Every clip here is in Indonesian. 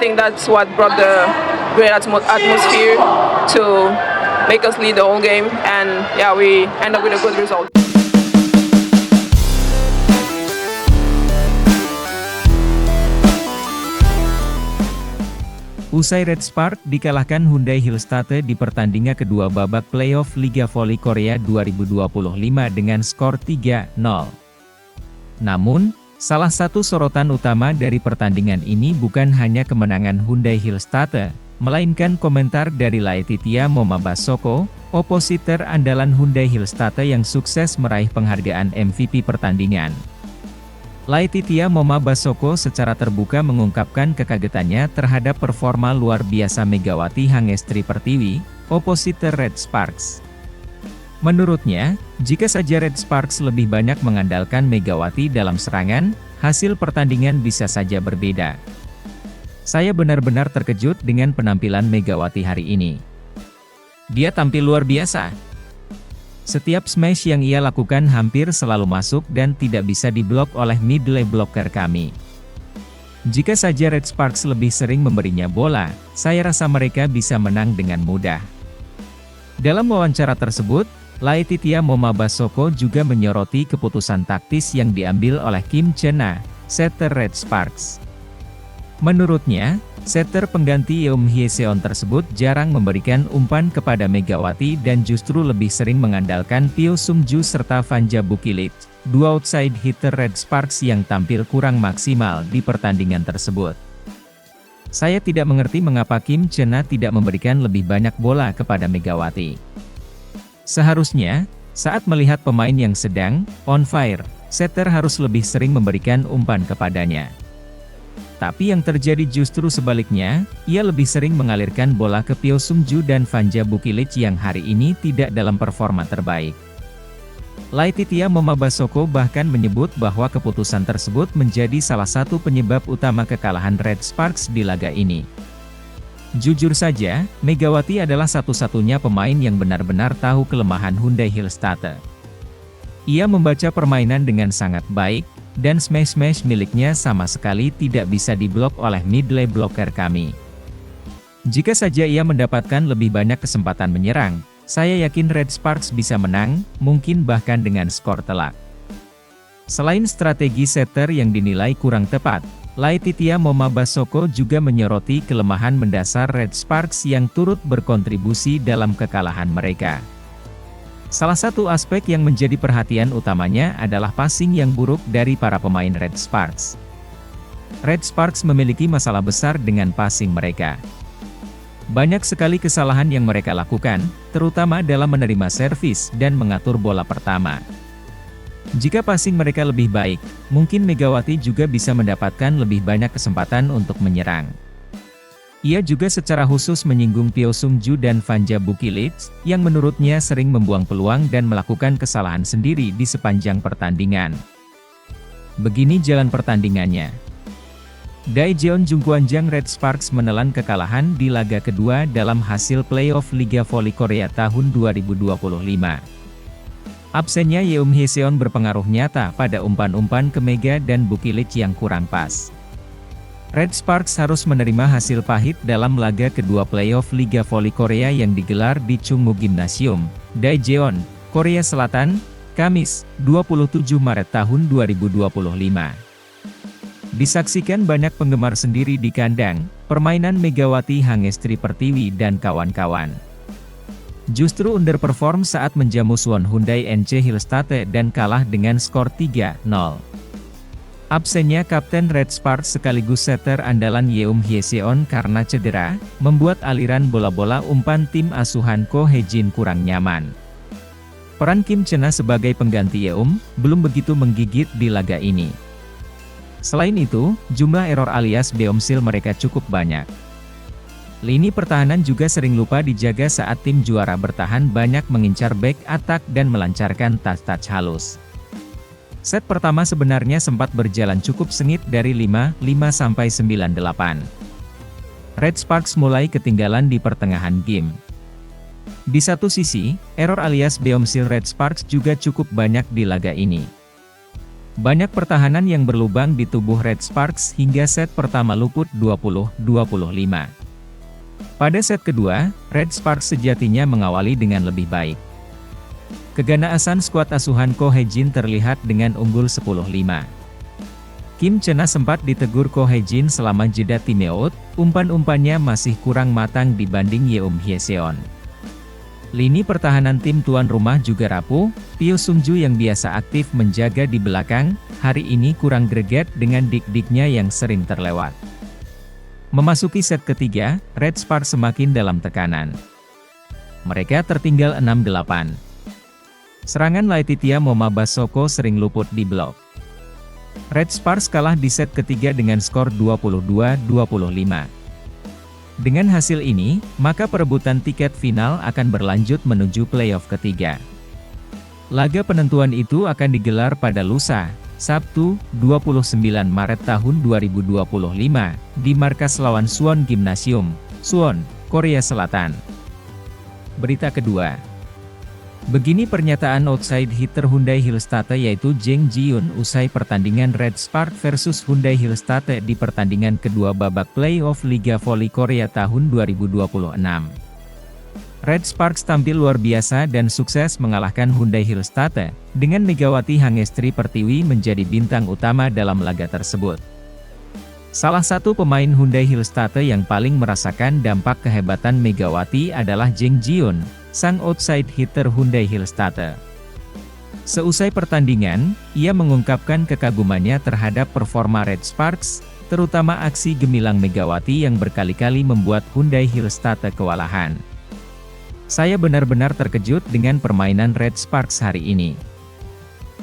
think that's what brought the great atmosphere to make us lead the whole game, and yeah, we end up with a good result. Usai Red Spark dikalahkan Hyundai Hillstatte di pertandingan kedua babak playoff Liga Voli Korea 2025 dengan skor 3-0. Namun, salah satu sorotan utama dari pertandingan ini bukan hanya kemenangan Hyundai Hillstatte, melainkan komentar dari Laetitia Momabasoko, opositor andalan Hyundai Hillstatte yang sukses meraih penghargaan MVP pertandingan. Laetitia Momabasoko secara terbuka mengungkapkan kekagetannya terhadap performa luar biasa Megawati Hangestri Pertiwi, opositor Red Sparks. Menurutnya, jika saja Red Sparks lebih banyak mengandalkan Megawati dalam serangan, hasil pertandingan bisa saja berbeda. Saya benar-benar terkejut dengan penampilan Megawati hari ini. Dia tampil luar biasa. Setiap smash yang ia lakukan hampir selalu masuk dan tidak bisa diblok oleh middle blocker kami. Jika saja Red Sparks lebih sering memberinya bola, saya rasa mereka bisa menang dengan mudah. Dalam wawancara tersebut, Laetitia Momabasoko juga menyoroti keputusan taktis yang diambil oleh Kim Chena, setter Red Sparks. Menurutnya, setter pengganti Yeom Hyeseon tersebut jarang memberikan umpan kepada Megawati dan justru lebih sering mengandalkan Pyo Sung-ju serta Vanja Bukilit, dua outside hitter Red Sparks yang tampil kurang maksimal di pertandingan tersebut. Saya tidak mengerti mengapa Kim Chena tidak memberikan lebih banyak bola kepada Megawati. Seharusnya, saat melihat pemain yang sedang on fire, setter harus lebih sering memberikan umpan kepadanya. Tapi yang terjadi justru sebaliknya, ia lebih sering mengalirkan bola ke Pyo Sung-ju dan Vanja Bukilit yang hari ini tidak dalam performa terbaik. Laetitia Momabasoko bahkan menyebut bahwa keputusan tersebut menjadi salah satu penyebab utama kekalahan Red Sparks di laga ini. Jujur saja, Megawati adalah satu-satunya pemain yang benar-benar tahu kelemahan Hyundai Hillstatte. Ia membaca permainan dengan sangat baik, dan smash-smash miliknya sama sekali tidak bisa diblok oleh middle blocker kami. Jika saja ia mendapatkan lebih banyak kesempatan menyerang, saya yakin Red Sparks bisa menang, mungkin bahkan dengan skor telak. Selain strategi setter yang dinilai kurang tepat, Laetitia Momabasoko juga menyoroti kelemahan mendasar Red Sparks yang turut berkontribusi dalam kekalahan mereka. Salah satu aspek yang menjadi perhatian utamanya adalah passing yang buruk dari para pemain Red Sparks. Red Sparks memiliki masalah besar dengan passing mereka. Banyak sekali kesalahan yang mereka lakukan, terutama dalam menerima servis dan mengatur bola pertama. Jika passing mereka lebih baik, mungkin Megawati juga bisa mendapatkan lebih banyak kesempatan untuk menyerang. Ia juga secara khusus menyinggung Pyo Sung-ju dan Vanja Bukilit, yang menurutnya sering membuang peluang dan melakukan kesalahan sendiri di sepanjang pertandingan. Begini jalan pertandingannya. Daejeon Jungkwanjang Red Sparks menelan kekalahan di laga kedua dalam hasil playoff Liga Voli Korea tahun 2025. Absennya Yeom Hyeseon berpengaruh nyata pada umpan-umpan ke Mega dan Bukilit yang kurang pas. Red Sparks harus menerima hasil pahit dalam laga kedua playoff Liga Voli Korea yang digelar di Chungmu Gymnasium, Daejeon, Korea Selatan, Kamis, 27 Maret tahun 2025. Disaksikan banyak penggemar sendiri di kandang, permainan Megawati Hangestri Pertiwi dan kawan-kawan justru underperform saat menjamu Suwon Hyundai NC Hillstatte dan kalah dengan skor 3-0. Absennya Kapten Red Sparks sekaligus setter andalan Yeom Hyeseon karena cedera, membuat aliran bola-bola umpan tim asuhan Ko Hejin kurang nyaman. Peran Kim Chena sebagai pengganti Yeom, belum begitu menggigit di laga ini. Selain itu, jumlah error alias beomsil mereka cukup banyak. Lini pertahanan juga sering lupa dijaga saat tim juara bertahan banyak mengincar back attack dan melancarkan touch-touch halus. Set pertama sebenarnya sempat berjalan cukup sengit dari 5-5-9-8. Red Sparks mulai ketinggalan di pertengahan game. Di satu sisi, error alias beomsil Red Sparks juga cukup banyak di laga ini. Banyak pertahanan yang berlubang di tubuh Red Sparks hingga set pertama luput 20-25. Pada set kedua, Red Sparks sejatinya mengawali dengan lebih baik. Keganaasan skuad asuhan Ko Hye-jin terlihat dengan unggul 10-5. Kim Chena sempat ditegur Ko Hye-jin selama jeda timeout, umpan-umpannya masih kurang matang dibanding Yeom Hye-seon. Lini pertahanan tim tuan rumah juga rapuh, Pyo Sung-ju yang biasa aktif menjaga di belakang, hari ini kurang greget dengan dik-diknya yang sering terlewat. Memasuki set ketiga, Red Sparks semakin dalam tekanan. Mereka tertinggal 6-8. Serangan Laetitia Momabasoko sering luput di blok. Red Sparks kalah di set ketiga dengan skor 22-25. Dengan hasil ini, maka perebutan tiket final akan berlanjut menuju playoff ketiga. Laga penentuan itu akan digelar pada lusa, Sabtu, 29 Maret tahun 2025, di markas lawan Suwon Gymnasium, Suwon, Korea Selatan. Berita kedua. Begini pernyataan outside hitter Hyundai Hillstatte yaitu Jang Ji-yoon usai pertandingan Red Spark versus Hyundai Hillstatte di pertandingan kedua babak playoff Liga Voli Korea tahun 2026. Red Sparks tampil luar biasa dan sukses mengalahkan Hyundai Hillstatte, dengan Megawati Hangestri Pertiwi menjadi bintang utama dalam laga tersebut. Salah satu pemain Hyundai Hillstatte yang paling merasakan dampak kehebatan Megawati adalah Jang Ji-yoon, sang outside hitter Hyundai Hillstatte. Seusai pertandingan, ia mengungkapkan kekagumannya terhadap performa Red Sparks, terutama aksi gemilang Megawati yang berkali-kali membuat Hyundai Hillstatte kewalahan. Saya benar-benar terkejut dengan permainan Red Sparks hari ini.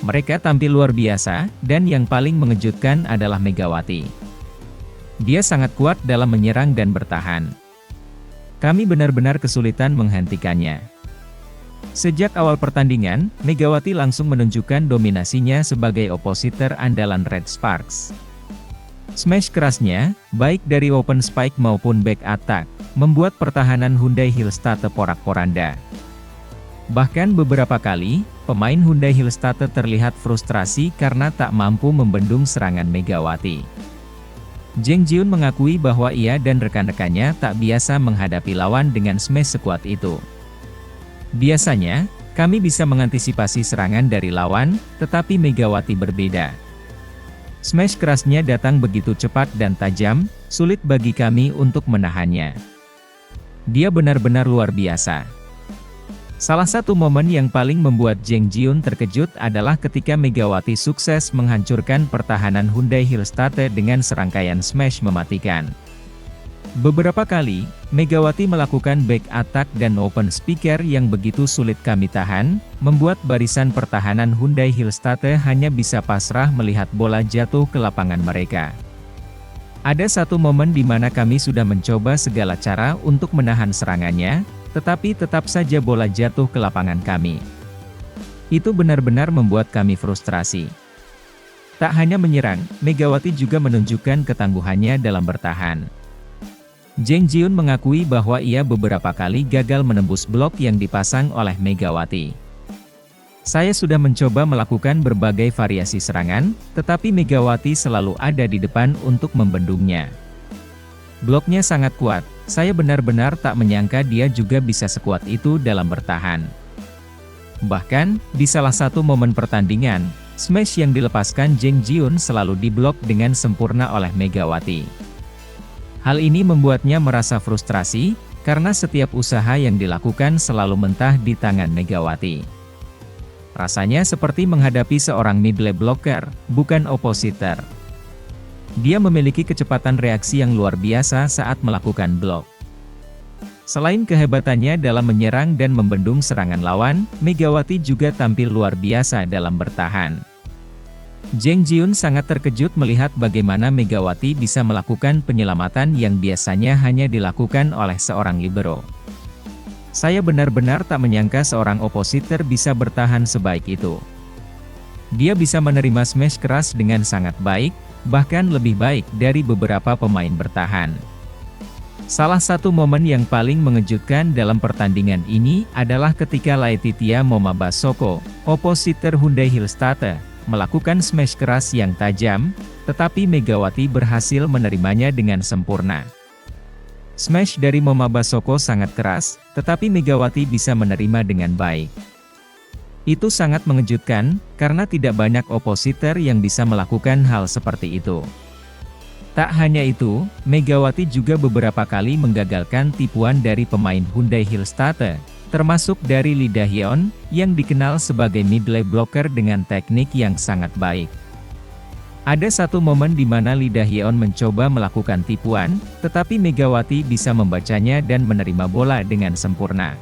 Mereka tampil luar biasa, dan yang paling mengejutkan adalah Megawati. Dia sangat kuat dalam menyerang dan bertahan. Kami benar-benar kesulitan menghentikannya. Sejak awal pertandingan, Megawati langsung menunjukkan dominasinya sebagai opositor andalan Red Sparks. Smash kerasnya, baik dari open spike maupun back attack, membuat pertahanan Hyundai Hillstatte porak-poranda. Bahkan beberapa kali, pemain Hyundai Hillstatte terlihat frustrasi karena tak mampu membendung serangan Megawati. Jang Ji-yoon mengakui bahwa ia dan rekan-rekannya tak biasa menghadapi lawan dengan smash sekuat itu. Biasanya, kami bisa mengantisipasi serangan dari lawan, tetapi Megawati berbeda. Smash kerasnya datang begitu cepat dan tajam, sulit bagi kami untuk menahannya. Dia benar-benar luar biasa. Salah satu momen yang paling membuat Jang Ji-yoon terkejut adalah ketika Megawati sukses menghancurkan pertahanan Hyundai Hillstatte dengan serangkaian smash mematikan. Beberapa kali, Megawati melakukan back attack dan open speaker yang begitu sulit kami tahan, membuat barisan pertahanan Hyundai Hillstatte hanya bisa pasrah melihat bola jatuh ke lapangan mereka. Ada satu momen di mana kami sudah mencoba segala cara untuk menahan serangannya, tetapi tetap saja bola jatuh ke lapangan kami. Itu benar-benar membuat kami frustrasi. Tak hanya menyerang, Megawati juga menunjukkan ketangguhannya dalam bertahan. Jang Ji-yoon mengakui bahwa ia beberapa kali gagal menembus blok yang dipasang oleh Megawati. Saya sudah mencoba melakukan berbagai variasi serangan, tetapi Megawati selalu ada di depan untuk membendungnya. Bloknya sangat kuat. Saya benar-benar tak menyangka dia juga bisa sekuat itu dalam bertahan. Bahkan, di salah satu momen pertandingan, smash yang dilepaskan Jang Ji-yoon selalu diblok dengan sempurna oleh Megawati. Hal ini membuatnya merasa frustrasi, karena setiap usaha yang dilakukan selalu mentah di tangan Megawati. Rasanya seperti menghadapi seorang middle blocker, bukan opositor. Dia memiliki kecepatan reaksi yang luar biasa saat melakukan blok. Selain kehebatannya dalam menyerang dan membendung serangan lawan, Megawati juga tampil luar biasa dalam bertahan. Jang Ji-yoon sangat terkejut melihat bagaimana Megawati bisa melakukan penyelamatan yang biasanya hanya dilakukan oleh seorang libero. Saya benar-benar tak menyangka seorang opositor bisa bertahan sebaik itu. Dia bisa menerima smash keras dengan sangat baik, bahkan lebih baik dari beberapa pemain bertahan. Salah satu momen yang paling mengejutkan dalam pertandingan ini adalah ketika Laetitia Momabasoko, opositor Hyundai Hillstatte, melakukan smash keras yang tajam, tetapi Megawati berhasil menerimanya dengan sempurna. Smash dari Moma Basoko sangat keras, tetapi Megawati bisa menerima dengan baik. Itu sangat mengejutkan, karena tidak banyak opositor yang bisa melakukan hal seperti itu. Tak hanya itu, Megawati juga beberapa kali menggagalkan tipuan dari pemain Hyundai Hillstatte, termasuk dari Lee Da-hyun, yang dikenal sebagai middle blocker dengan teknik yang sangat baik. Ada satu momen di mana Lee Da-hyun mencoba melakukan tipuan, tetapi Megawati bisa membacanya dan menerima bola dengan sempurna.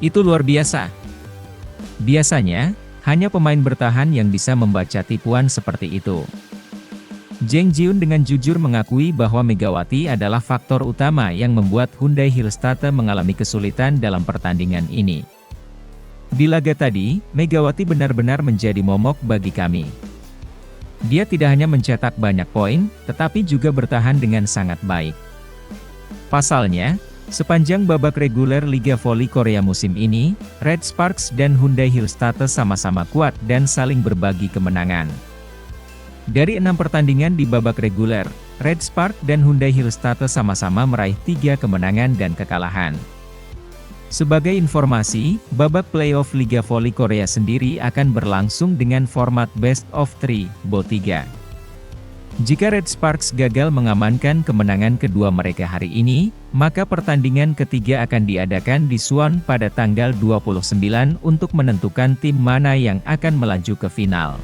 Itu luar biasa. Biasanya, hanya pemain bertahan yang bisa membaca tipuan seperti itu. Jang Ji-eun dengan jujur mengakui bahwa Megawati adalah faktor utama yang membuat Hyundai Hillstatte mengalami kesulitan dalam pertandingan ini. Di laga tadi, Megawati benar-benar menjadi momok bagi kami. Dia tidak hanya mencetak banyak poin, tetapi juga bertahan dengan sangat baik. Pasalnya, sepanjang babak reguler Liga Voli Korea musim ini, Red Sparks dan Hyundai Hillstatte sama-sama kuat dan saling berbagi kemenangan. Dari 6 pertandingan di babak reguler, Red Spark dan Hyundai Hillstatte sama-sama meraih 3 kemenangan dan kekalahan. Sebagai informasi, babak playoff Liga Voli Korea sendiri akan berlangsung dengan format best of 3, bot 3. Jika Red Sparks gagal mengamankan kemenangan kedua mereka hari ini, maka pertandingan ketiga akan diadakan di Suwon pada tanggal 29 untuk menentukan tim mana yang akan melaju ke final.